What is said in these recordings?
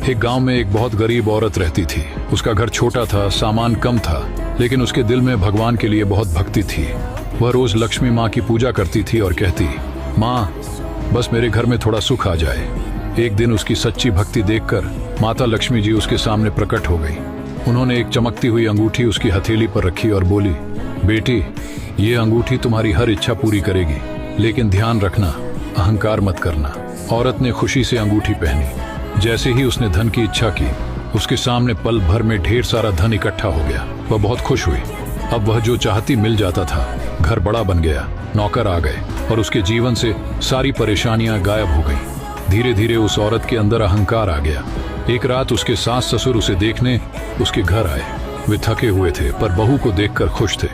एक गांव में एक बहुत गरीब औरत रहती थी। उसका घर छोटा था, सामान कम था, लेकिन उसके दिल में भगवान के लिए बहुत भक्ति थी। वह रोज लक्ष्मी माँ की पूजा करती थी और कहती, माँ बस मेरे घर में थोड़ा सुख आ जाए। एक दिन उसकी सच्ची भक्ति देखकर माता लक्ष्मी जी उसके सामने प्रकट हो गई। उन्होंने एक चमकती हुई अंगूठी उसकी हथेली पर रखी और बोली, बेटी ये अंगूठी तुम्हारी हर इच्छा पूरी करेगी, लेकिन ध्यान रखना अहंकार मत करना। औरत ने खुशी से अंगूठी पहनी। जैसे ही उसने धन की इच्छा की, उसके सामने पल भर में ढेर सारा धन इकट्ठा हो गया। वह बहुत खुश हुई। अब वह जो चाहती मिल जाता था। घर बड़ा बन गया, नौकर आ गए और उसके जीवन से सारी परेशानियां गायब हो गई। धीरे धीरे उस औरत के अंदर अहंकार आ गया। एक रात उसके सास ससुर उसे देखने उसके घर आए। वे थके हुए थे पर बहू को देखकर खुश थे,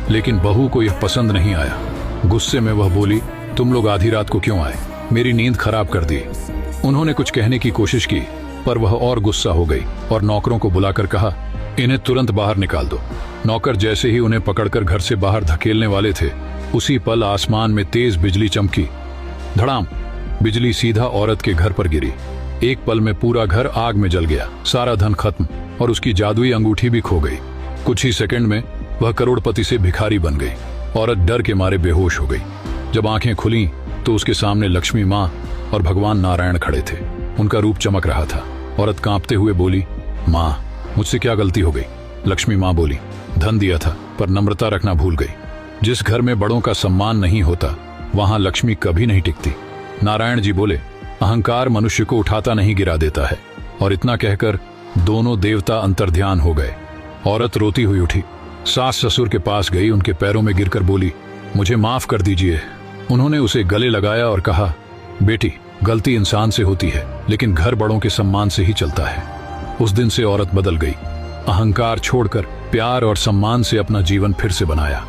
लेकिन बहू को यह पसंद नहीं आया। गुस्से में वह बोली, तुम लोग आधी रात को क्यों आए? मेरी नींद खराब कर दी। उन्होंने कुछ कहने की कोशिश की पर वह और गुस्सा हो गई और नौकरों को बुलाकर कहा, इन्हें तुरंत बाहर निकाल दो। नौकर जैसे ही उन्हें पकड़कर घर से बाहर धकेलने वाले थे, उसी पल आसमान में तेज बिजली चमकी। धड़ाम, बिजली सीधा औरत के घर पर गिरी। एक पल में पूरा घर आग में जल गया। सारा धन खत्म और उसकी जादुई अंगूठी भी खो गई। कुछ ही सेकंड में वह करोड़पति से भिखारी बन गई। औरत डर के मारे बेहोश हो गई। जब आंखें खुली तो उसके सामने लक्ष्मी माँ और भगवान नारायण खड़े थे। उनका रूप चमक रहा था। औरत कांपते हुए बोली, माँ मुझसे क्या गलती हो गई? लक्ष्मी माँ बोली, धन दिया था पर नम्रता रखना भूल गई। जिस घर में बड़ों का सम्मान नहीं होता वहां लक्ष्मी कभी नहीं टिकती। नारायण जी बोले, अहंकार मनुष्य को उठाता नहीं गिरा देता है। और इतना कहकर दोनों देवता अंतर्ध्यान हो गए। औरत रोती हुई उठी, सास ससुर के पास गई, उनके पैरों में गिरकर बोली, मुझे माफ कर दीजिए। उन्होंने उसे गले लगाया और कहा, बेटी गलती इंसान से होती है, लेकिन घर बड़ों के सम्मान से ही चलता है। उस दिन से औरत बदल गई। अहंकार छोड़कर प्यार और सम्मान से अपना जीवन फिर से बनाया।